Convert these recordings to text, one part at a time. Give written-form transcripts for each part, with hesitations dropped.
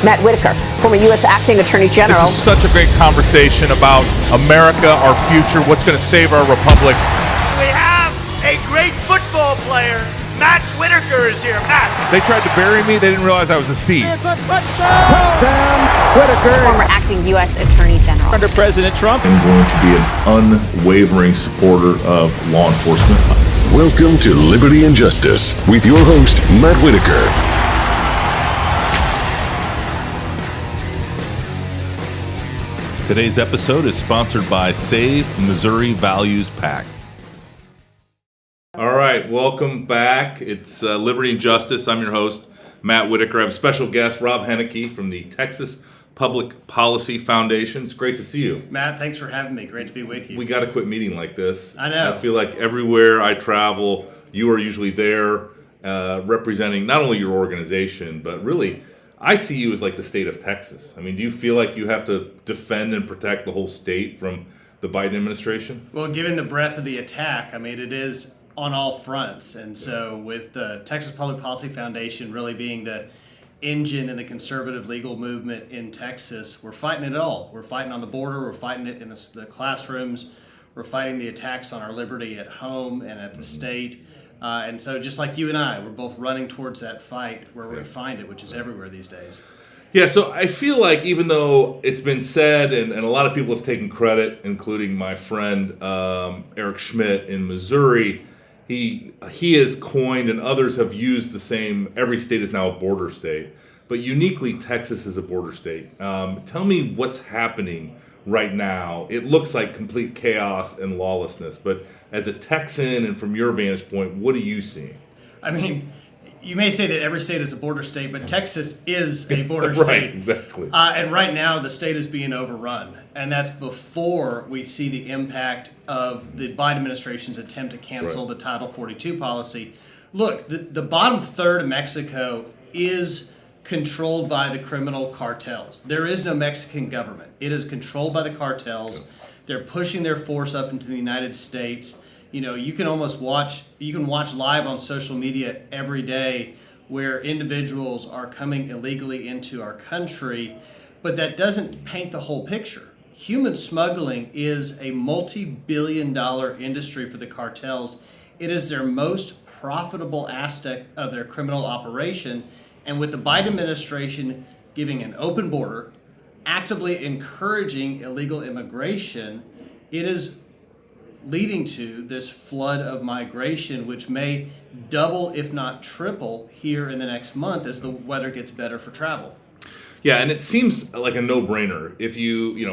Matt Whitaker, former U.S. Acting Attorney General. This is such a great conversation about America, our future, what's going to save our republic. We have a great football player. Matt Whitaker is here. Matt. They tried to bury me. They didn't realize I was a seed. It's a touchdown! Whitaker. Former acting U.S. Attorney General. Under President Trump. I'm going to be an unwavering supporter of law enforcement. Welcome to Liberty and Justice with your host, Matt Whitaker. Today's episode is sponsored by Save Missouri Values PAC. All right, welcome back. It's Liberty and Justice. I'm your host, Matt Whitaker. I have a special guest, Rob Henneke from the Texas Public Policy Foundation. It's great to see you. Matt, thanks for having me. Great to be with you. We got to quit meeting like this. I know. I feel like everywhere I travel, you are usually there representing not only your organization, but really, I see you as like the state of Texas. I mean, do you feel like you have to defend and protect the whole state from the Biden administration? Well, given the breadth of the attack, I mean, it is on all fronts. And so with the Texas Public Policy Foundation really being the engine in the conservative legal movement in Texas, we're fighting it all. We're fighting on the border. We're fighting it in the classrooms. We're fighting the attacks on our liberty at home and at the state. And so just like you and I, we're both running towards that fight where we find it, which is everywhere these days. Yeah, so I feel like even though it's been said, and a lot of people have taken credit, including my friend Eric Schmidt in Missouri, he has coined and others have used the same, every state is now a border state, but uniquely Texas is a border state. Tell me what's happening right now. It looks like complete chaos and lawlessness, but as a Texan and from your vantage point, what are you seeing? I mean, you may say that every state is a border state, but Texas is a border Right, state. exactly. And right now, the state is being overrun. And that's before we see the impact of the Biden administration's attempt to cancel the Title 42 policy. Look, the bottom third of Mexico is controlled by the criminal cartels. There is no Mexican government. It is controlled by the cartels. They're pushing their force up into the United States. You know, you can watch live on social media every day where individuals are coming illegally into our country, but that doesn't paint the whole picture. Human smuggling is a multi-billion-dollar industry for the cartels. It is their most profitable aspect of their criminal operation, and with the Biden administration giving an open border, actively encouraging illegal immigration, it is leading to this flood of migration, which may double, if not triple, here in the next month as the weather gets better for travel. Yeah, and it seems like a no-brainer. If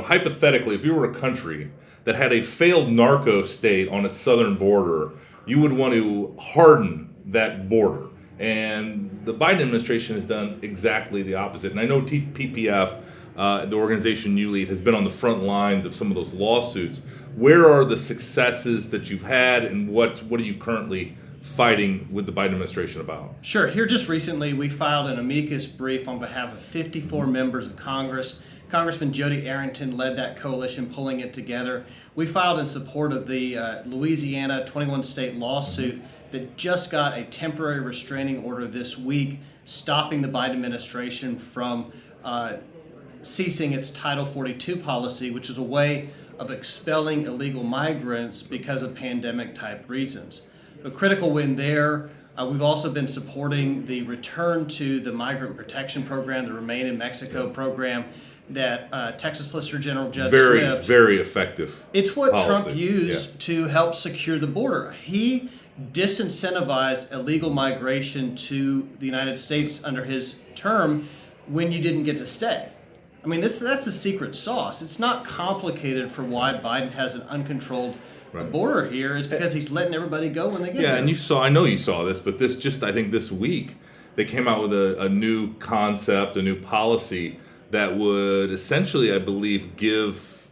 hypothetically, if you were a country that had a failed narco state on its southern border, you would want to harden that border. And the Biden administration has done exactly the opposite. And I know PPF, the organization you lead, has been on the front lines of some of those lawsuits. Where are the successes that you've had, and what are you currently fighting with the Biden administration about? Sure. Here just recently, we filed an amicus brief on behalf of 54 members of Congress. Congressman Jody Arrington led that coalition, pulling it together. We filed in support of the Louisiana 21-state lawsuit that just got a temporary restraining order this week, stopping the Biden administration from ceasing its Title 42 policy, which is a way of expelling illegal migrants because of pandemic-type reasons. A critical win there. We've also been supporting the return to the Migrant Protection Program, the Remain in Mexico program that Texas Solicitor General Judge Swift. Very effective. It's what policy. Trump used to help secure the border. He disincentivized illegal migration to the United States under his term when you didn't get to stay. I mean, that's the secret sauce. It's not complicated for why Biden has an uncontrolled border here. It's because he's letting everybody go when they get there. Yeah, and I know you saw this, but I think this week, they came out with a new concept, a new policy that would essentially, I believe, give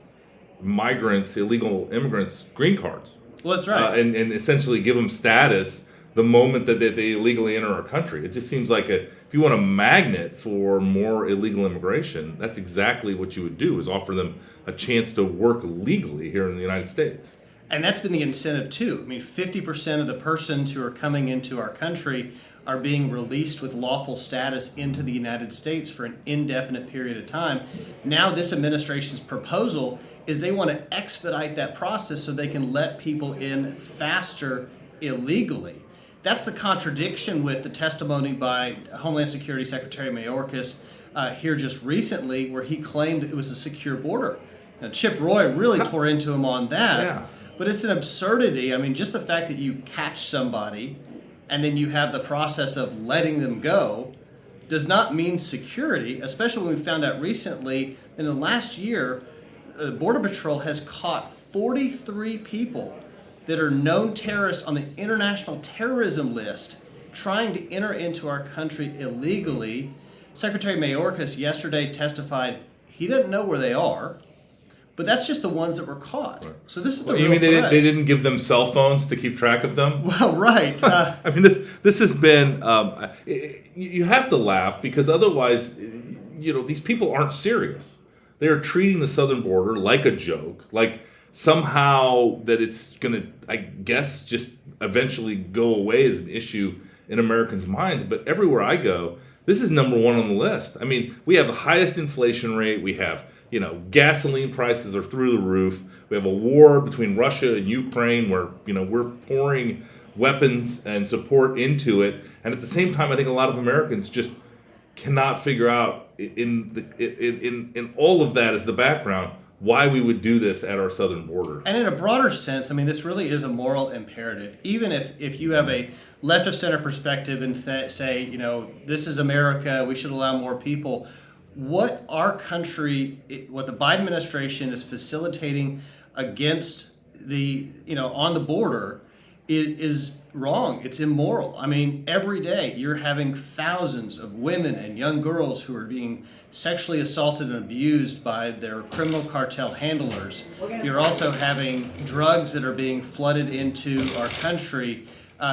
illegal immigrants, green cards. Well, that's right. And essentially give them status the moment that they illegally enter our country. It just seems like if you want a magnet for more illegal immigration, that's exactly what you would do, is offer them a chance to work legally here in the United States. And that's been the incentive too. I mean, 50% of the persons who are coming into our country are being released with lawful status into the United States for an indefinite period of time. Now this administration's proposal is they want to expedite that process so they can let people in faster illegally. That's the contradiction with the testimony by Homeland Security Secretary Mayorkas here just recently, where he claimed it was a secure border. Now, Chip Roy really tore into him on that. Yeah. But it's an absurdity. I mean, just the fact that you catch somebody and then you have the process of letting them go does not mean security, especially when we found out recently in the last year, Border Patrol has caught 43 people that are known terrorists on the international terrorism list trying to enter into our country illegally. Secretary Mayorkas yesterday testified he doesn't know where they are. But that's just the ones that were caught. Right. So this is the real You mean threat. they didn't give them cell phones to keep track of them? Well, right. I mean, this has been. You have to laugh because otherwise, these people aren't serious. They are treating the southern border like a joke, like somehow that it's going to, I guess, just eventually go away as an issue in Americans' minds. But everywhere I go, this is number one on the list. I mean, we have the highest inflation rate. We have gasoline prices are through the roof. We have a war between Russia and Ukraine where, we're pouring weapons and support into it. And at the same time, I think a lot of Americans just cannot figure out in all of that as the background why we would do this at our southern border. And in a broader sense, I mean, this really is a moral imperative. Even if you have a left of center perspective and say, this is America, we should allow more people. What our country, what the Biden administration is facilitating against on the border is wrong. It's immoral. I mean, every day you're having thousands of women and young girls who are being sexually assaulted and abused by their criminal cartel handlers. You're also having drugs that are being flooded into our country.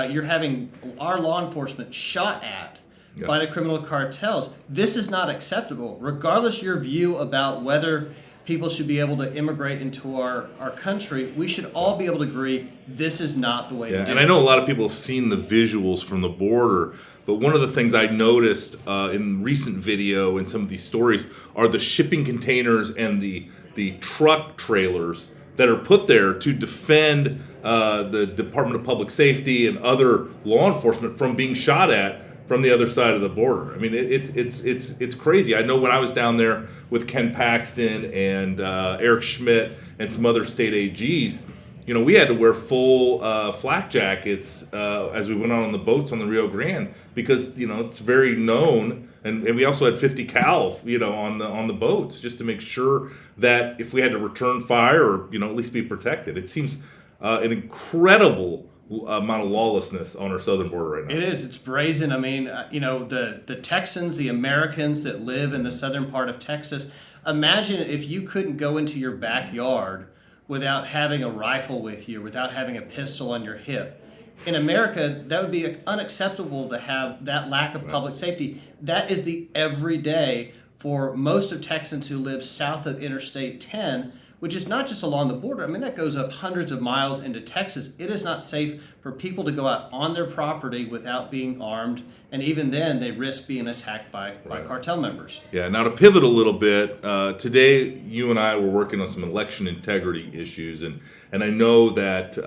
You're having our law enforcement shot at by the criminal cartels. This is not acceptable, regardless your view about whether people should be able to immigrate into our country. We should all be able to agree this is not the way to do it. And I know a lot of people have seen the visuals from the border, but one of the things I noticed in recent video and some of these stories are the shipping containers and the truck trailers that are put there to defend the Department of Public Safety and other law enforcement from being shot at from the other side of the border. I mean, it's crazy. I know when I was down there with Ken Paxton and Eric Schmidt and some other state AGs, we had to wear full flak jackets as we went on the boats on the Rio Grande because it's very known, and we also had 50 cal on the boats just to make sure that if we had to return fire or at least be protected. It seems an incredible amount of lawlessness on our southern border right now. It is. It's brazen. I mean, the Texans, the Americans that live in the southern part of Texas, imagine if you couldn't go into your backyard without having a rifle with you, without having a pistol on your hip. In America, that would be unacceptable to have that lack of public safety. That is the everyday for most of Texans who live south of Interstate 10, which is not just along the border. I mean, that goes up hundreds of miles into Texas. It is not safe for people to go out on their property without being armed. And even then, they risk being attacked by cartel members. Yeah, now to pivot a little bit, today you and I were working on some election integrity issues. And I know that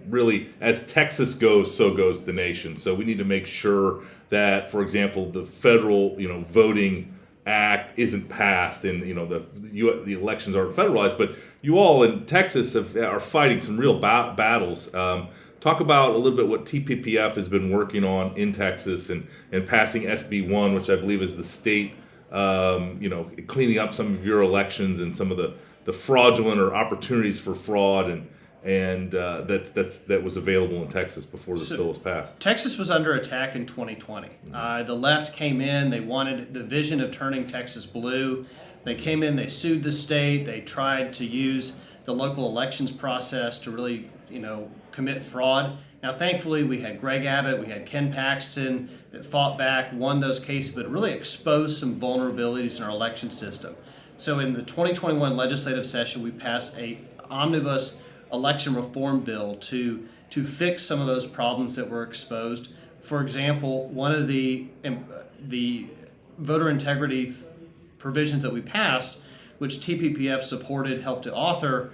really, as Texas goes, so goes the nation. So we need to make sure that, for example, the federal, voting act isn't passed and the elections aren't federalized, but you all in Texas are fighting some real battles. Talk about a little bit what TPPF has been working on in Texas and passing SB 1, which I believe is the state cleaning up some of your elections and some of the fraudulent or opportunities for fraud and that was available in Texas before this bill was passed. Texas was under attack in 2020. The left came in. They wanted the vision of turning Texas blue. They came in. They sued the state. They tried to use the local elections process to really, commit fraud. Now, thankfully, we had Greg Abbott. We had Ken Paxton that fought back, won those cases, but it really exposed some vulnerabilities in our election system. So in the 2021 legislative session, we passed a omnibus election reform bill to fix some of those problems that were exposed. For example, one of the voter integrity provisions that we passed, which TPPF supported, helped to author,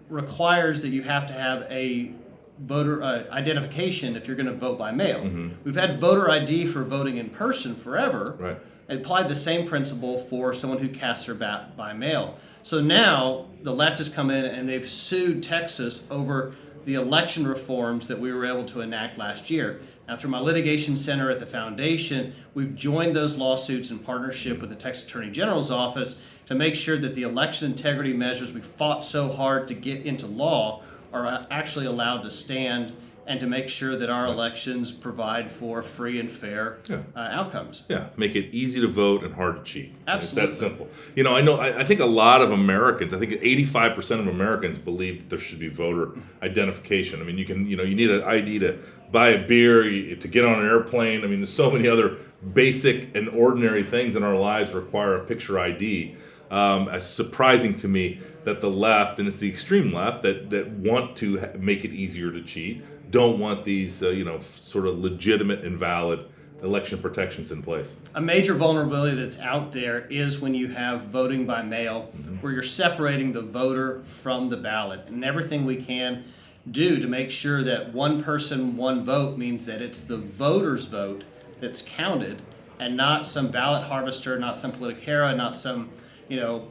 requires that you have to have a voter identification if you're going to vote by mail. We've had voter ID for voting in person forever. Right. It applied the same principle for someone who casts their ballot by mail. So now the left has come in and they've sued Texas over the election reforms that we were able to enact last year. Now, through my litigation center at the foundation, we've joined those lawsuits in partnership with the Texas Attorney General's office to make sure that the election integrity measures we fought so hard to get into law are actually allowed to stand, and to make sure that our elections provide for free and fair outcomes. Yeah, make it easy to vote and hard to cheat. Absolutely. It's that simple. I think a lot of Americans, I think 85% of Americans believe that there should be voter identification. I mean, you need an ID to buy a beer, to get on an airplane. I mean, there's so many other basic and ordinary things in our lives require a picture ID. It's surprising to me that the left, and it's the extreme left, that want to make it easier to cheat, don't want these, sort of legitimate and valid election protections in place. A major vulnerability that's out there is when you have voting by mail, where you're separating the voter from the ballot. And everything we can do to make sure that one person, one vote means that it's the voter's vote that's counted, and not some ballot harvester, not some politicera, not some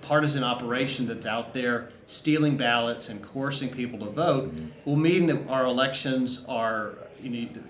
partisan operation that's out there stealing ballots and coercing people to vote, will mean that our elections are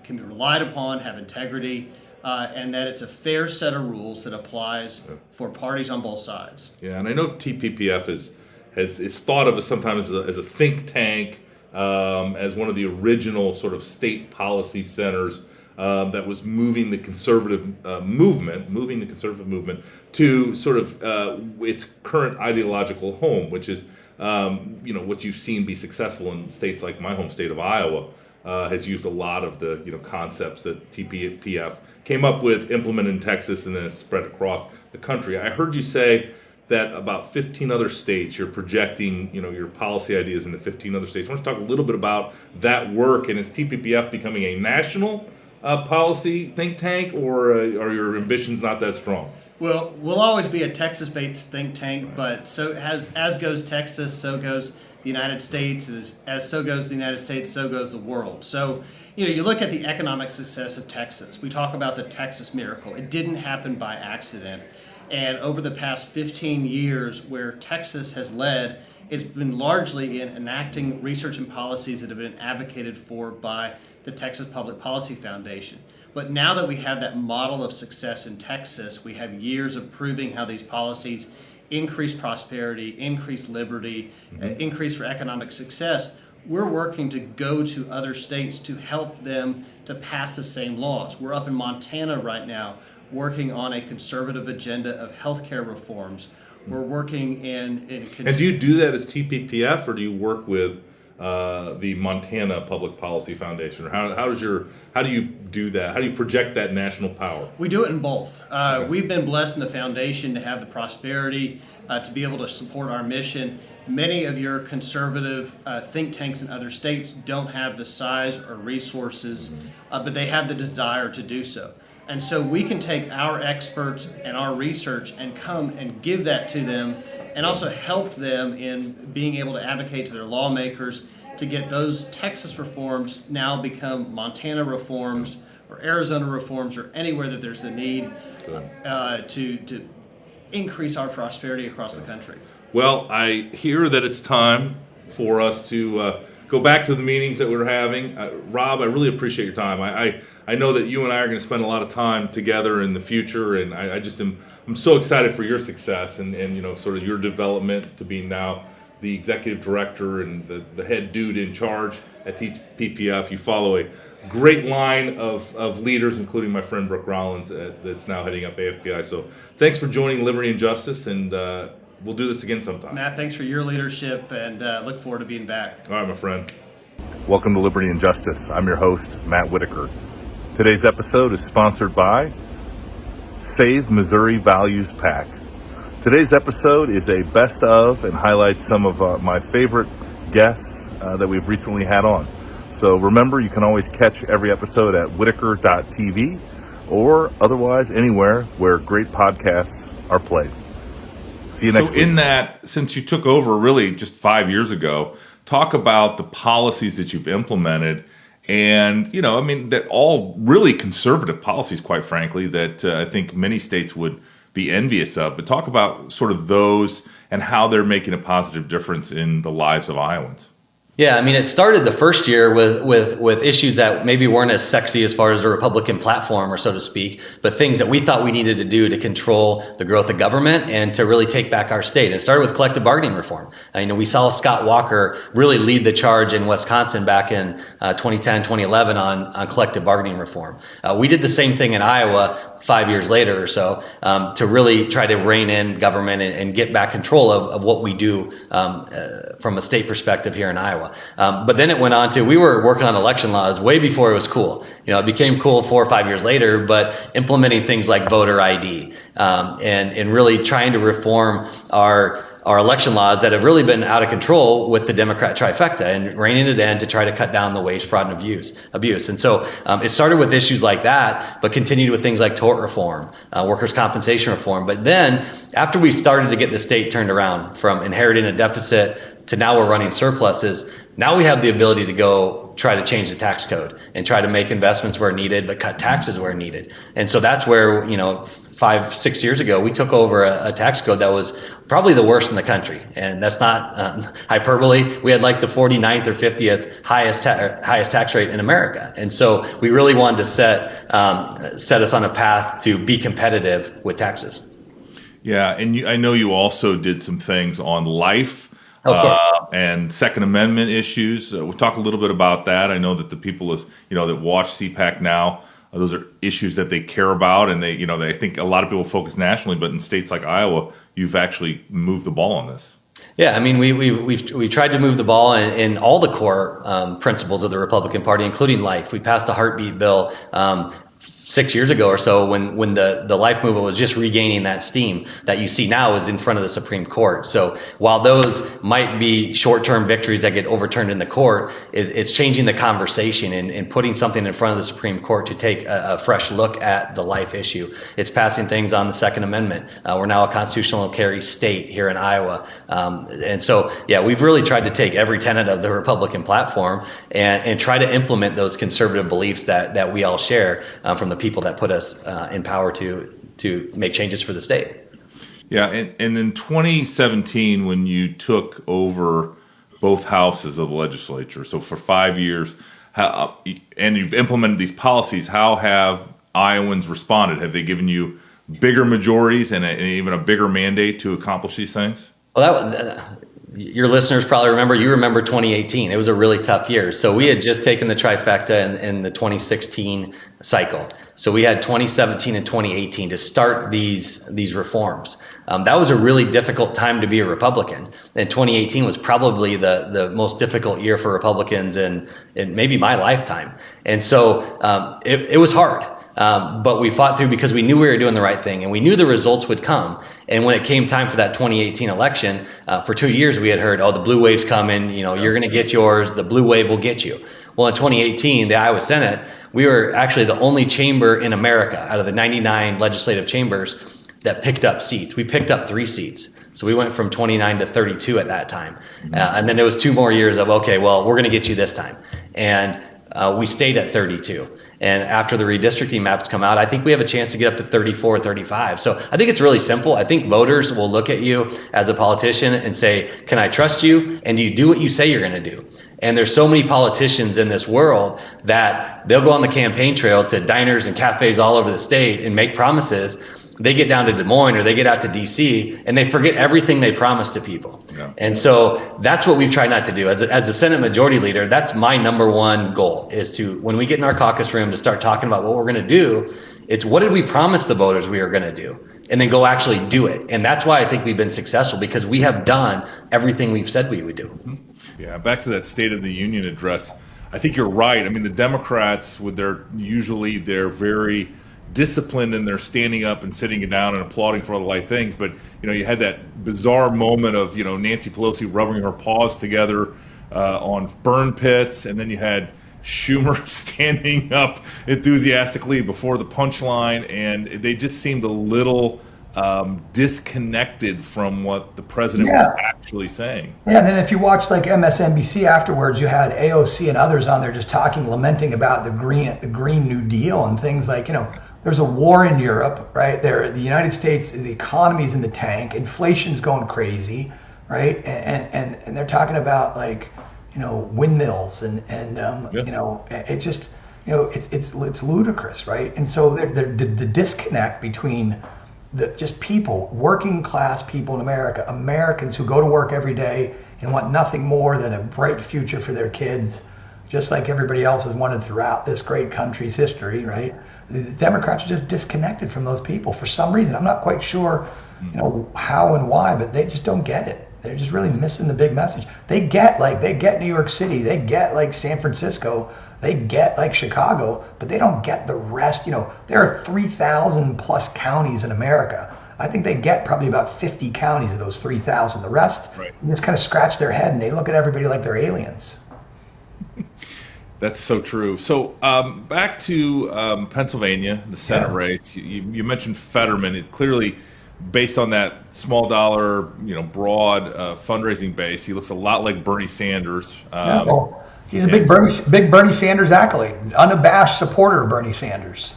can be relied upon, have integrity, and that it's a fair set of rules that applies for parties on both sides. Yeah, and I know TPPF is thought of sometimes as a think tank, as one of the original sort of state policy centers that was moving the conservative movement to sort of its current ideological home, which is what you've seen be successful in states like my home state of Iowa. Has used a lot of the concepts that TPPF came up with, implemented in Texas, and then it's spread across the country. I heard you say that about 15 other states, you're projecting your policy ideas into 15 other states. I want to talk a little bit about that work, and is TPPF becoming a national policy think tank, or are your ambitions not that strong? Well, we'll always be a Texas-based think tank, but so as goes Texas, so goes the United States. As so goes the United States, so goes the world. So, you look at the economic success of Texas. We talk about the Texas miracle. It didn't happen by accident. And over the past 15 years, where Texas has led, it's been largely in enacting research and policies that have been advocated for by the Texas Public Policy Foundation. But now that we have that model of success in Texas, we have years of proving how these policies increase prosperity, increase liberty, increase for economic success. We're working to go to other states to help them to pass the same laws. We're up in Montana right now working on a conservative agenda of healthcare reforms. We're working in And do you do that as TPPF, or do you work with the Montana Public Policy Foundation? Or how do you do that? How do you project that national power? We do it in both. We've been blessed in the foundation to have the prosperity to be able to support our mission. Many of your conservative think tanks in other states don't have the size or resources, but they have the desire to do so. And so we can take our experts and our research and come and give that to them, and also help them in being able to advocate to their lawmakers to get those Texas reforms now become Montana reforms or Arizona reforms, or anywhere that there's the need to increase our prosperity across the country. Well, I hear that it's time for us to go back to the meetings that we're having. Rob, I really appreciate your time. I know that you and I are going to spend a lot of time together in the future, and I'm so excited for your success and sort of your development to being now the executive director and the head dude in charge at TPPF. You follow a great line of leaders, including my friend Brooke Rollins, that's now heading up AFPI. So thanks for joining Liberty and Justice, and we'll do this again sometime. Matt, thanks for your leadership, and look forward to being back. All right, my friend. Welcome to Liberty and Justice. I'm your host, Matt Whitaker. Today's episode is sponsored by Save Missouri Values PAC. Today's episode is a best of and highlights some of my favorite guests that we've recently had on. So remember, you can always catch every episode at whitaker.tv or otherwise anywhere where great podcasts are played. See you next week. So in that, since you took over really just 5 years ago, talk about the policies that you've implemented. And, that all really conservative policies, quite frankly, that I think many states would be envious of. But talk about sort of those and how they're making a positive difference in the lives of Iowans. Yeah, it started the first year with issues that maybe weren't as sexy as far as the Republican platform, or so to speak, but things that we thought we needed to do to control the growth of government and to really take back our state. And it started with collective bargaining reform. We saw Scott Walker really lead the charge in Wisconsin back in 2010, 2011 on collective bargaining reform. We did the same thing in Iowa 5 years later or so, to really try to rein in government and get back control of what we do from a state perspective here in Iowa. But then it went on to, we were working on election laws way before it was cool. It became cool 4 or 5 years later, but implementing things like voter ID, and really trying to reform our election laws that have really been out of control with the Democrat trifecta, and reining it in to try to cut down the wage, fraud, and abuse. And so it started with issues like that, but continued with things like tort reform, workers' compensation reform. But then after we started to get the state turned around from inheriting a deficit to now we're running surpluses, now we have the ability to go try to change the tax code and try to make investments where needed, but cut taxes where needed. And so that's where, 5-6 years ago, we took over a tax code that was probably the worst in the country. And that's not hyperbole. We had like the 49th or 50th highest tax rate in America. And so we really wanted to set us on a path to be competitive with taxes. Yeah, and I know you also did some things on life and Second Amendment issues. We'll talk a little bit about that. I know that the people that watch CPAC now, those are issues that they care about, and they think a lot of people focus nationally, but in states like Iowa, you've actually moved the ball on this. Yeah, we tried to move the ball in all the core principles of the Republican Party, including life. We passed a heartbeat bill 6 years ago or so, when the life movement was just regaining that steam that you see now is in front of the Supreme Court. So while those might be short-term victories that get overturned in the court, it's changing the conversation and putting something in front of the Supreme Court to take a fresh look at the life issue. It's passing things on the Second Amendment. We're now a constitutional carry state here in Iowa. And so, yeah, we've really tried to take every tenet of the Republican platform and try to implement those conservative beliefs that we all share from the people that put us in power to make changes for the state. Yeah, and in 2017, when you took over both houses of the legislature, so for 5 years, and you've implemented these policies, how have Iowans responded? Have they given you bigger majorities and even a bigger mandate to accomplish these things? Well, your listeners probably remember 2018. It was a really tough year. So we had just taken the trifecta in the 2016 cycle. So we had 2017 and 2018 to start these reforms. That was a really difficult time to be a Republican. And 2018 was probably the most difficult year for Republicans in maybe my lifetime. And so it was hard. But we fought through because we knew we were doing the right thing, and we knew the results would come. And when it came time for that 2018 election, for 2 years we had heard, the blue wave's coming, you're going to get yours, the blue wave will get you. Well, in 2018, the Iowa Senate, we were actually the only chamber in America out of the 99 legislative chambers that picked up seats. We picked up 3 seats. So we went from 29 to 32 at that time. And then there was 2 more years of, we're going to get you this time. And we stayed at 32. And after the redistricting maps come out, I think we have a chance to get up to 34 or 35. So I think it's really simple. I think voters will look at you as a politician and say, can I trust you? And do you do what you say you're going to do? And there's so many politicians in this world that they'll go on the campaign trail to diners and cafes all over the state and make promises. They get down to Des Moines or they get out to DC and they forget everything they promised to people. Yeah. And so that's what we've tried not to do. As a Senate Majority Leader, that's my number one goal, is to, when we get in our caucus room, to start talking about what we're going to do, it's what did we promise the voters we were going to do? And then go actually do it. And that's why I think we've been successful, because we have done everything we've said we would do. Yeah, back to that State of the Union address. I think you're right. I mean, the Democrats, with they're very disciplined and they're standing up and sitting down and applauding for all the right things. But, you had that bizarre moment of, Nancy Pelosi rubbing her paws together on burn pits. And then you had, Schumer standing up enthusiastically before the punchline, and they just seemed a little disconnected from what the president was actually saying. Yeah, and then if you watch like MSNBC afterwards, you had AOC and others on there just talking, lamenting about the Green New Deal and things like, there's a war in Europe, right? The United States, the economy's in the tank, inflation's going crazy, right? And they're talking about like, windmills and it's just, it's ludicrous, right? And so the disconnect between just people, working class people in America, Americans who go to work every day and want nothing more than a bright future for their kids, just like everybody else has wanted throughout this great country's history, right? The Democrats are just disconnected from those people for some reason. I'm not quite sure, how and why, but they just don't get it. They're just really missing the big message. They get New York City, they get like San Francisco, they get like Chicago, but they don't get the rest. There are 3,000 plus counties in America. I think they get probably about 50 counties of those 3,000. The rest just kind of scratch their head and they look at everybody like they're aliens. That's so true. So back to Pennsylvania, the Senate race. You mentioned Fetterman. It's clearly based on that small dollar, broad fundraising base. He looks a lot like Bernie Sanders. He's a big Bernie Sanders acolyte, unabashed supporter of Bernie Sanders.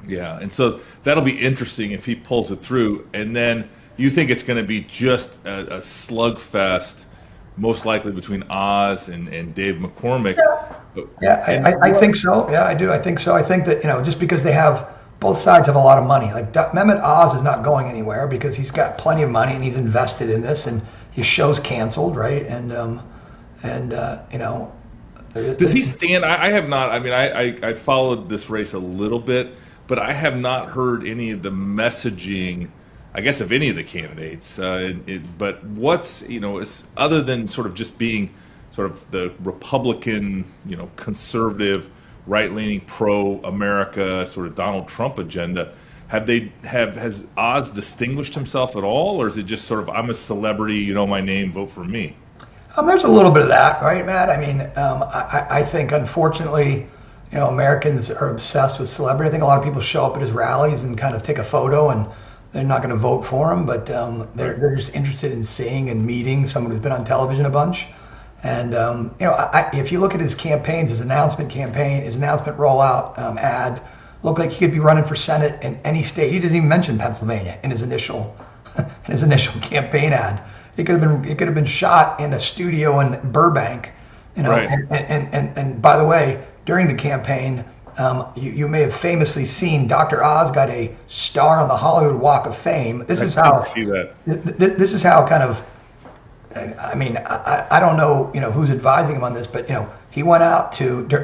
Yeah, and so that'll be interesting if he pulls it through. And then you think it's going to be just a slugfest, most likely between Oz and Dave McCormick. I think so. Yeah, I do. I think so. I think that, just because they have, both sides have a lot of money. Like Mehmet Oz is not going anywhere because he's got plenty of money and he's invested in this and his show's canceled, right? Does he stand? I have not. I mean, I followed this race a little bit, but I have not heard any of the messaging, I guess, of any of the candidates. But what's, other than sort of just being sort of the Republican, conservative, right-leaning, pro-America, sort of Donald Trump agenda, has Oz distinguished himself at all, or is it just sort of, I'm a celebrity, you know my name, vote for me? There's a little bit of that, right, Matt? I mean, I think, unfortunately, Americans are obsessed with celebrity. I think a lot of people show up at his rallies and kind of take a photo, and they're not going to vote for him, but they're just interested in seeing and meeting someone who's been on television a bunch. And, if you look at his campaigns, his announcement rollout ad, looked like he could be running for Senate in any state. He doesn't even mention Pennsylvania in his initial campaign ad. It could have been shot in a studio in Burbank, Right. And by the way, during the campaign, you may have famously seen Dr. Oz got a star on the Hollywood Walk of Fame. This is how kind of. I mean, I don't know, who's advising him on this, but, he went out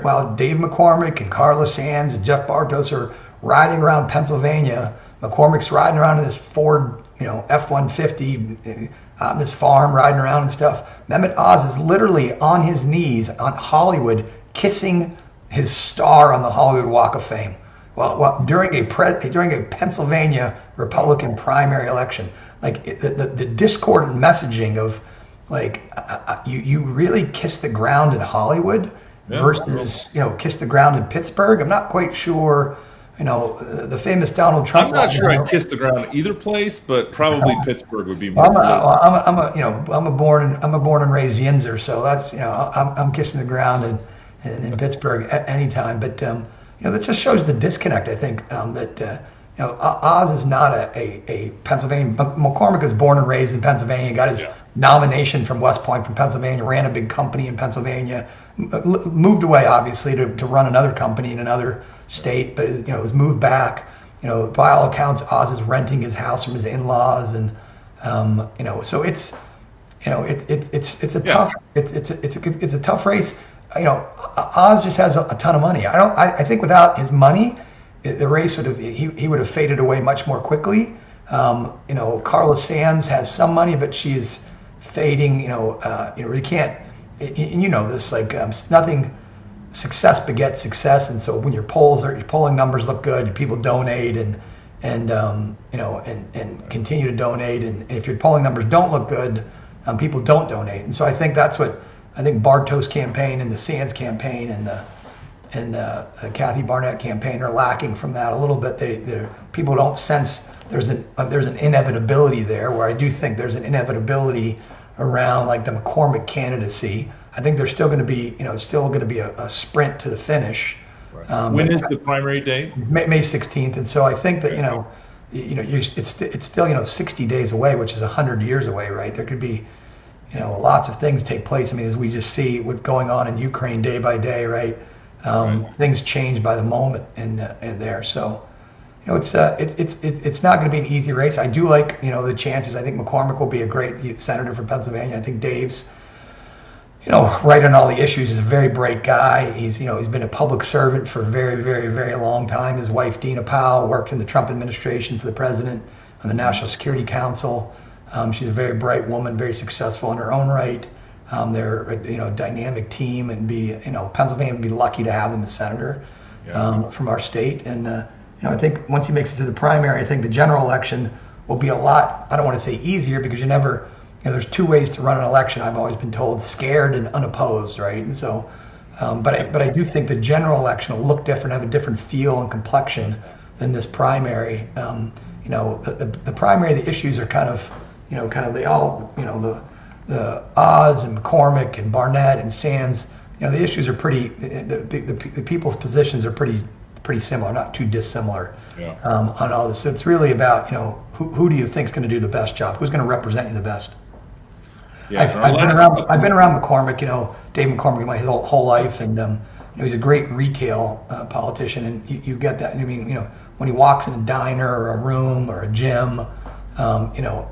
while Dave McCormick and Carla Sands and Jeff Bartos are riding around Pennsylvania. McCormick's riding around in this Ford, F-150 on this farm, riding around and stuff. Mehmet Oz is literally on his knees on Hollywood, kissing his star on the Hollywood Walk of Fame. Well, during a Pennsylvania Republican primary election, like the discordant messaging of, like, you really kiss the ground in Hollywood versus kiss the ground in Pittsburgh. I'm not quite sure. The famous Donald Trump. I'm not sure I'd kiss the ground either place, but probably Pittsburgh would be more. I'm a born and raised Yinzer, so that's I'm kissing the ground in Pittsburgh anytime. But that just shows the disconnect. I think that. Oz is not a Pennsylvania. McCormick was born and raised in Pennsylvania, got his nomination from West Point from Pennsylvania, ran a big company in Pennsylvania, moved away, obviously, to run another company in another state, but was moved back. By all accounts, Oz is renting his house from his in-laws, and so it's a tough race. Oz just has a ton of money. I think without his money, the race would have faded away much more quickly. Carla Sands has some money, but she is fading. You can't. This, like, nothing. Success begets success, and so when your polling numbers look good, people donate and continue to donate, and if your polling numbers don't look good, people don't donate. And so I think that's what I think Bartow's campaign and the Sands campaign and the Kathy Barnett campaign are lacking from that a little bit. People don't sense there's an inevitability there, where I do think there's an inevitability around like the McCormick candidacy. I think there's still going to be, it's still going to be a sprint to the finish. Right. When is the primary date? May 16th, and so I think that it's still 60 days away, which is 100 years away, right? There could be lots of things take place. I mean, as we just see what's going on in Ukraine day by day, right? Things change by the moment in there. So, it's not going to be an easy race. I do like, the chances. I think McCormick will be a great senator for Pennsylvania. I think Dave's, right on all the issues. He's a very bright guy. He's been a public servant for a very, very, very long time. His wife, Dina Powell, worked in the Trump administration for the president on the National Security Council. She's a very bright woman, very successful in her own right. They're a dynamic team, and Pennsylvania would be lucky to have him as senator from our state. And I think once he makes it to the primary, I think the general election will be a lot. I don't want to say easier, because you never. There's two ways to run an election. I've always been told: scared and unopposed, right? And so, but I do think the general election will look different, have a different feel and complexion than this primary. The primary, the issues are kind of they all, the Oz and McCormick and Barnett and Sands, the issues are pretty, the people's positions are pretty similar, not too dissimilar on all this. So it's really about, who do you think is going to do the best job? Who's going to represent you the best? Yeah, I've been around McCormick, Dave McCormick my whole life, and he's a great retail politician, and you get that. I mean, when he walks in a diner or a room or a gym,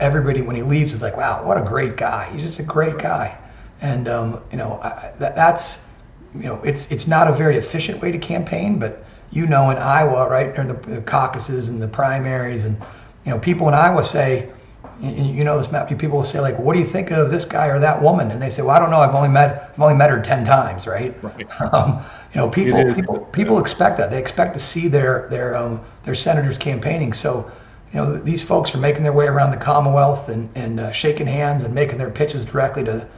everybody when he leaves is like, wow, what a great guy. He's just a great guy. And, that's, it's not a very efficient way to campaign, but, in Iowa, right, during the caucuses and the primaries, and, people in Iowa say, this, Matt, people will say, like, what do you think of this guy or that woman? And they say, well, I don't know. I've only met her 10 times, right? People expect that. They expect to see their senators campaigning. So, these folks are making their way around the Commonwealth and shaking hands and making their pitches directly to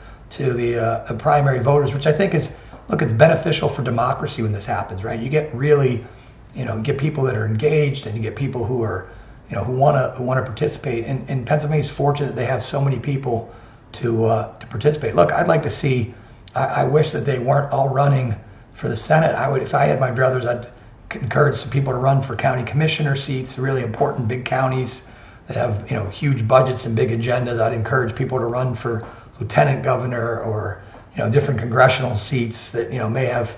the primary voters, which I think is, it's beneficial for democracy when this happens, right? You get really, get people that are engaged, and you get people who are, who want to participate. And Pennsylvania's fortunate they have so many people to participate. Look, I'd like to see. I wish that they weren't all running for the Senate. I would, if I had my druthers, I'd encourage some people to run for county commissioner seats, really important big counties that have huge budgets and big agendas. I'd encourage people to run for lieutenant governor or different congressional seats that may have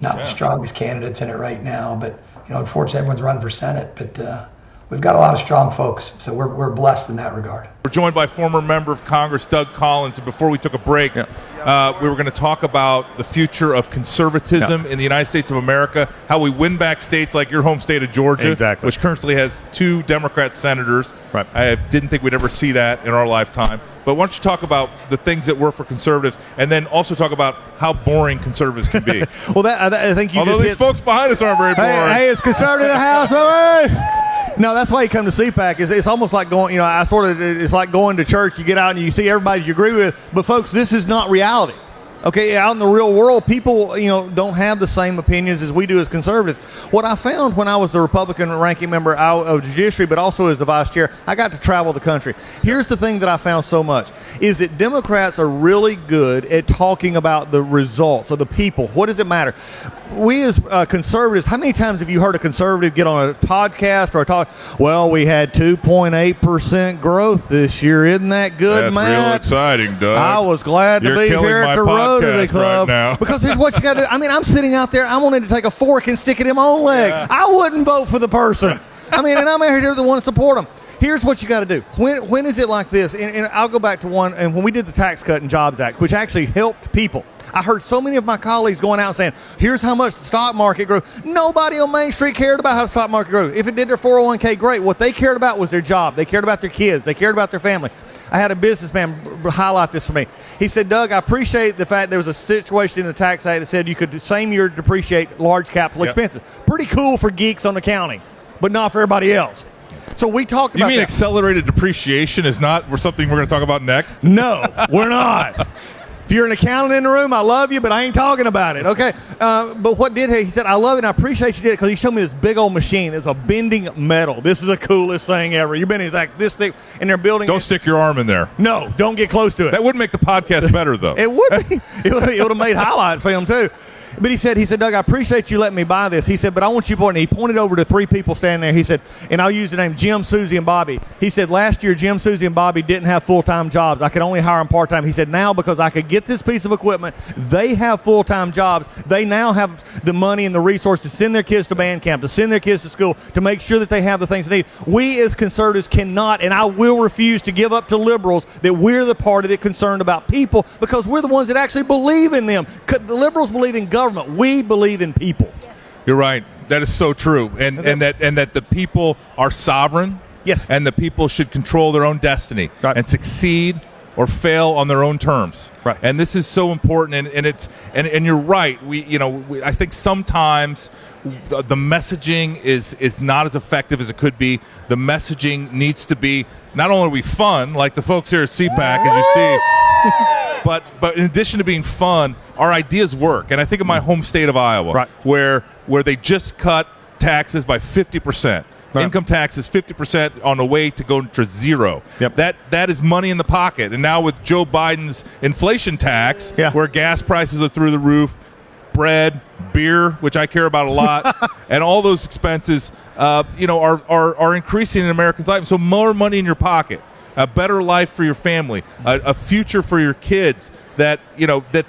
not the strongest candidates in it right now. But unfortunately, everyone's running for Senate. But we've got a lot of strong folks, so we're blessed in that regard. We're joined by former member of Congress Doug Collins, and before we took a break, we were going to talk about the future of conservatism in the United States of America, how we win back states like your home state of Georgia, which currently has 2 Democrat senators. Right. I didn't think we'd ever see that in our lifetime. But why don't you talk about the things that work for conservatives, and then also talk about how boring conservatives can be. Well, I think you although just these folks behind us aren't very boring. Hey, it's conservative in the house, No, that's why you come to CPAC. It's almost like going, it's like going to church. You get out and you see everybody you agree with. But, folks, this is not reality. Okay, out in the real world, people, don't have the same opinions as we do as conservatives. What I found when I was the Republican ranking member of Judiciary, but also as the vice chair, I got to travel the country. Here's the thing that I found so much, is that Democrats are really good at talking about the results of the people. What does it matter? We as conservatives, how many times have you heard a conservative get on a podcast or talk, well, we had 2.8% growth this year. Isn't that good, Matt? That's real exciting, Doug. I was glad to be here at the Rotary Club. Right now. Because here's what you got to do. I mean, I'm sitting out there. I wanted to take a fork and stick it in my own leg. Yeah. I wouldn't vote for the person. I mean, and I'm out here to want to support them. Here's what you got to do. When is it like this? And I'll go back to one. And when we did the Tax Cut and Jobs Act, which actually helped people, I heard so many of my colleagues going out saying, here's how much the stock market grew. Nobody on Main Street cared about how the stock market grew. If it did their 401k, great. What they cared about was their job. They cared about their kids. They cared about their family. I had a businessman highlight this for me. He said, Doug, I appreciate the fact there was a situation in the tax act that said you could same year depreciate large capital expenses. Pretty cool for geeks on accounting, but not for everybody else. So we talked about You mean that. Accelerated depreciation is not something we're going to talk about next? No, we're not. If you're an accountant in the room, I love you, but I ain't talking about it, okay? But what did he said, I love it and I appreciate you did it because he showed me this big old machine. It's a bending metal. This is the coolest thing ever. You've been in like this thing, and they're building. Don't stick your arm in there. No, don't get close to it. That would make the podcast better, though. It would be. It would have made highlight film, too. But he said, Doug, I appreciate you letting me buy this. He said, but I want you to point. And he pointed over to 3 people standing there. He said, and I'll use the name Jim, Susie, and Bobby. He said, last year, Jim, Susie, and Bobby didn't have full-time jobs. I could only hire them part-time. He said, now because I could get this piece of equipment, they have full-time jobs. They now have the money and the resources to send their kids to band camp, to send their kids to school, to make sure that they have the things they need. We as conservatives cannot, and I will refuse to give up to liberals that we're the party that's concerned about people because we're the ones that actually believe in them. The liberals believe in government. We believe in people. You're right. That is so true. And that the people are sovereign. Yes. And the people should control their own destiny and succeed or fail on their own terms. Right. And this is so important. And you're right. I think sometimes the messaging is not as effective as it could be. The messaging needs to be not only are we fun, like the folks here at CPAC, as you see, but in addition to being fun, our ideas work. And I think of my home state of Iowa, where they just cut taxes by 50%. Right. Income tax is 50% on the way to go to zero. Yep. That is money in the pocket. And now with Joe Biden's inflation tax, where gas prices are through the roof, bread, beer, which I care about a lot, and all those expenses, are increasing in Americans' lives. So more money in your pocket, a better life for your family, a future for your kids that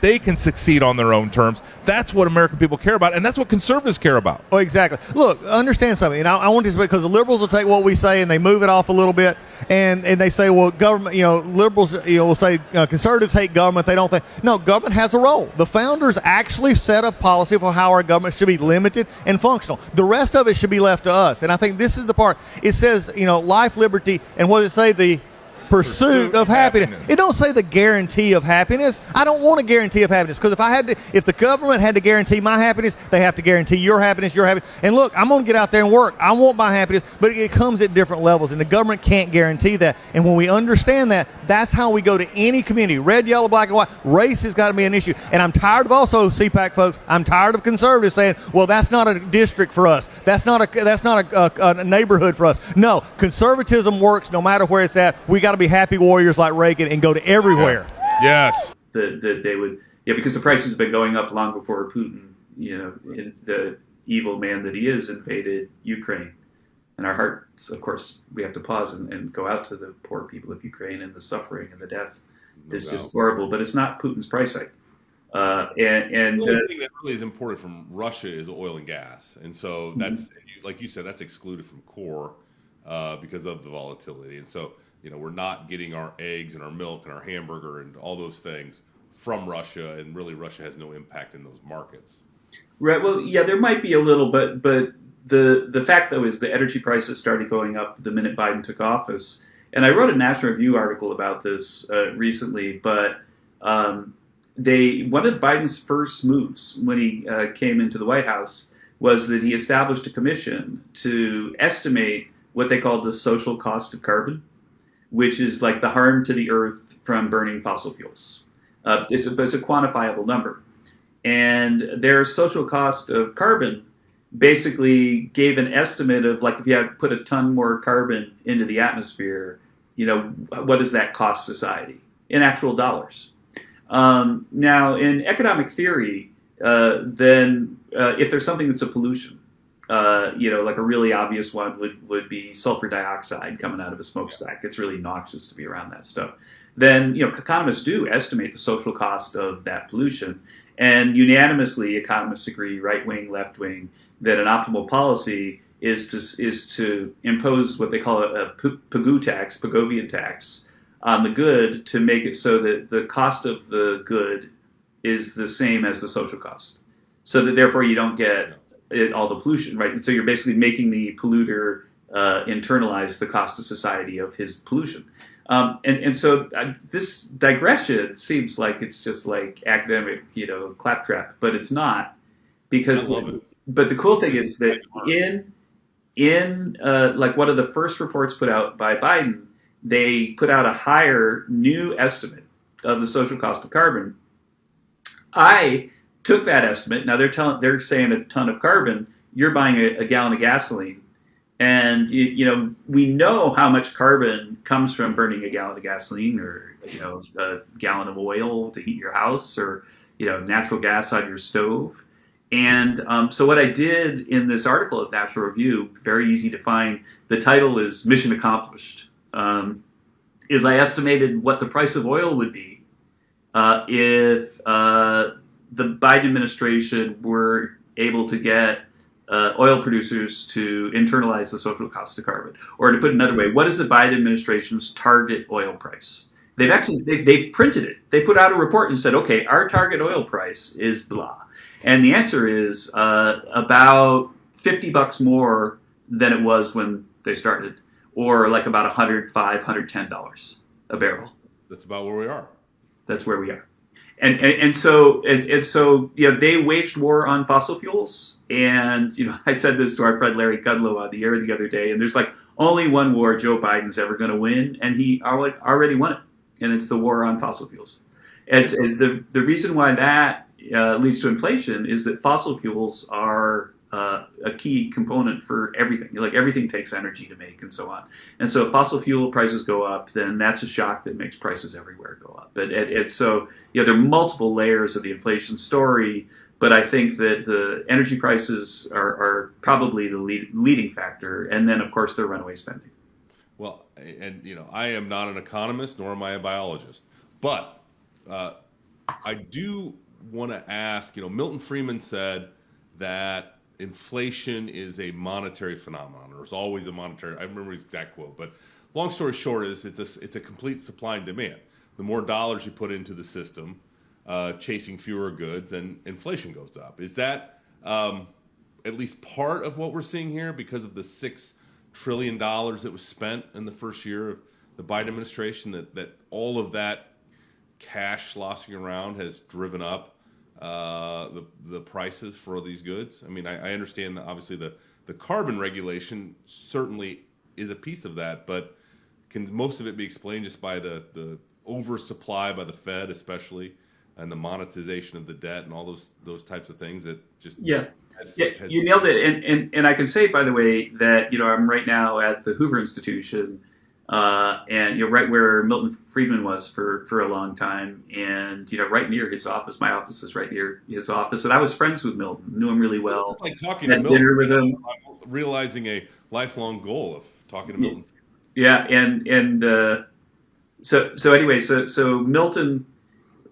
they can succeed on their own terms. That's what American people care about, and that's what conservatives care about. Oh, exactly. Look, understand something. And I want this because the liberals will take what we say and they move it off a little bit, and they say, well, government. Liberals, will say conservatives hate government. They don't think. No, government has a role. The founders actually set a policy for how our government should be limited and functional. The rest of it should be left to us. And I think this is the part. It says, life, liberty, and what does it say? The pursuit of happiness. It don't say the guarantee of happiness. I don't want a guarantee of happiness because if the government had to guarantee my happiness, they have to guarantee your happiness. And look, I'm going to get out there and work. I want my happiness, but it comes at different levels, and the government can't guarantee that. And when we understand that, that's how we go to any community. Red, yellow, black, and white. Race has got to be an issue. And I'm tired of also, CPAC folks, I'm tired of conservatives saying, well, that's not a district for us. That's not a neighborhood for us. No, conservatism works no matter where it's at. We got to be happy warriors like Reagan and go to everywhere. Yes. That they would, because the prices have been going up long before Putin, the evil man that he is, invaded Ukraine. And our hearts, of course, we have to pause and go out to the poor people of Ukraine, and the suffering and the death is just horrible. But it's not Putin's price hike. And the only thing that really is imported from Russia is oil and gas, and so that's like you said, that's excluded from core because of the volatility, and so we're not getting our eggs and our milk and our hamburger and all those things from Russia, and really Russia has no impact in those markets. Right. Well, yeah, there might be a little, but the fact though is the energy prices started going up the minute Biden took office, and I wrote a National Review article about this recently, but. One of Biden's first moves when he came into the White House was that he established a commission to estimate what they called the social cost of carbon, which is like the harm to the earth from burning fossil fuels. It's a quantifiable number. And their social cost of carbon basically gave an estimate of, like, if you had put a ton more carbon into the atmosphere, what does that cost society in actual dollars? Now, in economic theory, then if there's something that's a pollution, like a really obvious one would be sulfur dioxide coming out of a smokestack. It's really noxious to be around that stuff. Then, economists do estimate the social cost of that pollution. And unanimously, economists agree, right wing, left wing, that an optimal policy is to impose what they call a Pagovian tax, on the good to make it so that the cost of the good is the same as the social cost, so that therefore you don't get all the pollution, right? And so you're basically making the polluter internalize the cost to society of his pollution. And so this digression seems like it's just like academic, claptrap, but it's not, because. I love it. But the cool thing is that in like one of the first reports put out by Biden, they put out a higher new estimate of the social cost of carbon I took that estimate. Now they're saying a ton of carbon. You're buying a gallon of gasoline, and we know how much carbon comes from burning a gallon of gasoline, or a gallon of oil to heat your house, or natural gas on your stove. And so what I did in this article at National Review, very easy to find, the title is Mission Accomplished, is I estimated what the price of oil would be if the Biden administration were able to get oil producers to internalize the social cost of carbon. Or to put it another way, what is the Biden administration's target oil price? They printed it. They put out a report and said, okay, our target oil price is blah. And the answer is about $50 more than it was when they started, or like about $105, $110 a barrel. That's about where we are. That's where we are. And so they waged war on fossil fuels. And I said this to our friend Larry Kudlow on the air the other day. And there's like only one war Joe Biden's ever going to win, and he already won it. And it's the war on fossil fuels. And the reason why that leads to inflation is that fossil fuels are a key component for everything. Like everything takes energy to make, and so on. And so if fossil fuel prices go up, then that's a shock that makes prices everywhere go up. So there are multiple layers of the inflation story, but I think that the energy prices are probably the leading factor, and then of course the runaway spending. Well, and I am not an economist, nor am I a biologist, but I do want to ask. Milton Friedman said that inflation is a monetary phenomenon, or it's always a monetary. I remember his exact quote, but long story short is it's a complete supply and demand. The more dollars you put into the system, chasing fewer goods, and inflation goes up. Is that at least part of what we're seeing here because of the $6 trillion that was spent in the first year of the Biden administration? That all of that cash sloshing around has driven up the prices for these goods. I mean, I understand that obviously the carbon regulation certainly is a piece of that, but can most of it be explained just by the oversupply by the Fed, especially, and the monetization of the debt and all those types of things that just you nailed it. And I can say, by the way, that I'm right now at the Hoover Institution, and right where Milton Friedman was for a long time, and right near his office. My office is right near his office, and I was friends with Milton, knew him really well. It's like talking to Milton, dinner with him, realizing a lifelong goal of talking to Milton. Yeah, so anyway, so Milton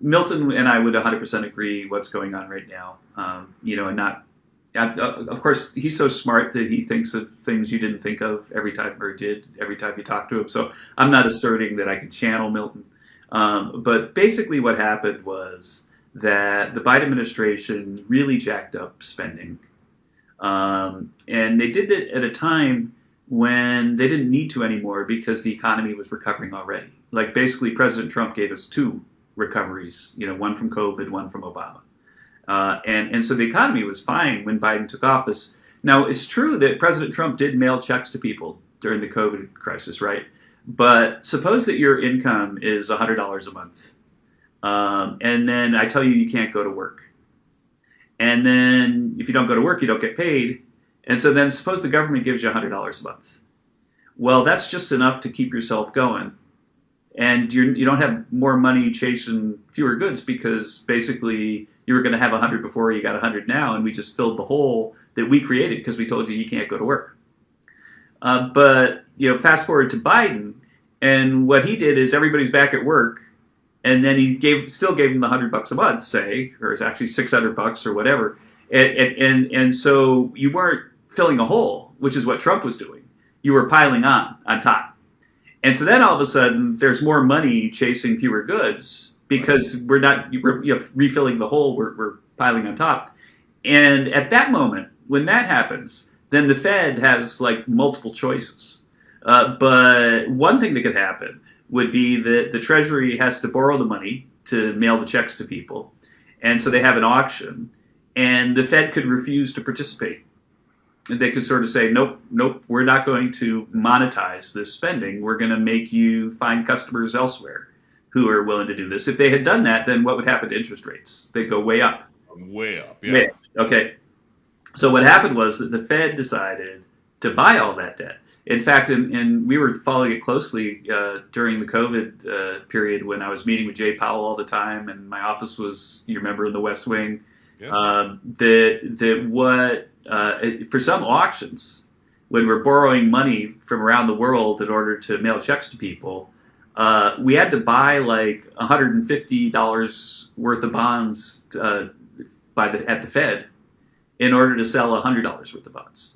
and I would 100% agree what's going on right now. And not. Of course, he's so smart that he thinks of things you didn't think of every time you talk to him. So I'm not asserting that I can channel Milton. But basically what happened was that the Biden administration really jacked up spending. And they did it at a time when they didn't need to anymore because the economy was recovering already. Like basically President Trump gave us two recoveries, one from COVID, one from Obama. And so the economy was fine when Biden took office. Now, it's true that President Trump did mail checks to people during the COVID crisis, right? But suppose that your income is $100 a month. And then I tell you can't go to work. And then if you don't go to work, you don't get paid. And so then suppose the government gives you $100 a month. Well, that's just enough to keep yourself going. And you don't have more money chasing fewer goods because basically you were going to have 100 before, you got 100 now, and we just filled the hole that we created because we told you can't go to work. But fast forward to Biden, and what he did is everybody's back at work, and then he still gave them the $100 a month, say, or it's actually $600 or whatever, and so you weren't filling a hole, which is what Trump was doing. You were piling on top. And so then all of a sudden, there's more money chasing fewer goods because we're refilling the hole, we're piling on top. And at that moment, when that happens, then the Fed has like multiple choices. But one thing that could happen would be that the Treasury has to borrow the money to mail the checks to people. And so they have an auction, and the Fed could refuse to participate. They could sort of say, nope, we're not going to monetize this spending. We're going to make you find customers elsewhere who are willing to do this. If they had done that, then what would happen to interest rates? They'd go way up. Way up, yeah. Okay. So what happened was that the Fed decided to buy all that debt. In fact, and we were following it closely during the COVID period when I was meeting with Jay Powell all the time, and my office was, you remember, in the West Wing. Yeah. For some auctions, when we're borrowing money from around the world in order to mail checks to people, we had to buy like $150 worth of bonds at the Fed in order to sell $100 worth of bonds.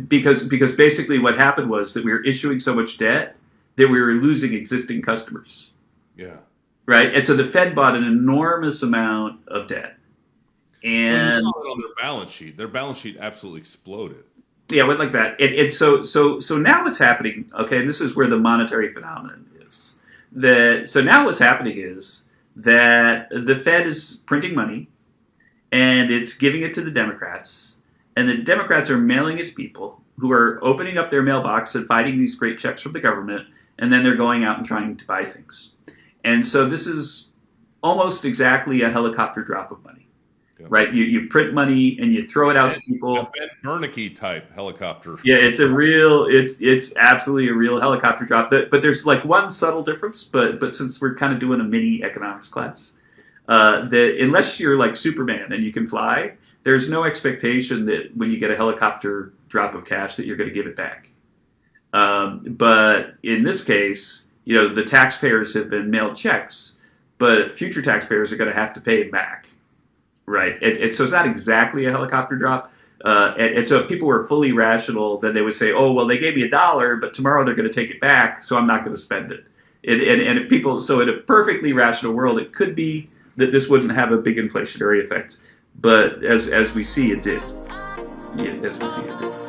Because basically what happened was that we were issuing so much debt that we were losing existing customers. Yeah. Right? And so the Fed bought an enormous amount of debt. And you saw it on their balance sheet. Their balance sheet absolutely exploded. Yeah, it went like that. So now what's happening, okay, and this is where the monetary phenomenon is. So now what's happening is that the Fed is printing money and it's giving it to the Democrats, and the Democrats are mailing it to people who are opening up their mailbox and finding these great checks from the government, and then they're going out and trying to buy things. And so this is almost exactly a helicopter drop of money. Right, you print money and you throw it out to people. A Ben Henneke type helicopter. Yeah, it's absolutely a real helicopter drop. But there's like one subtle difference. But since we're kind of doing a mini economics class, that unless you're like Superman and you can fly, there's no expectation that when you get a helicopter drop of cash that you're going to give it back. But in this case, the taxpayers have been mailed checks, but future taxpayers are going to have to pay it back. Right. So it's not exactly a helicopter drop. And so if people were fully rational, then they would say, oh, well, they gave me $1, but tomorrow they're going to take it back, so I'm not going to spend it. And if people, so in a perfectly rational world, it could be that this wouldn't have a big inflationary effect. But as we see, it did. Yeah, as we see, it did.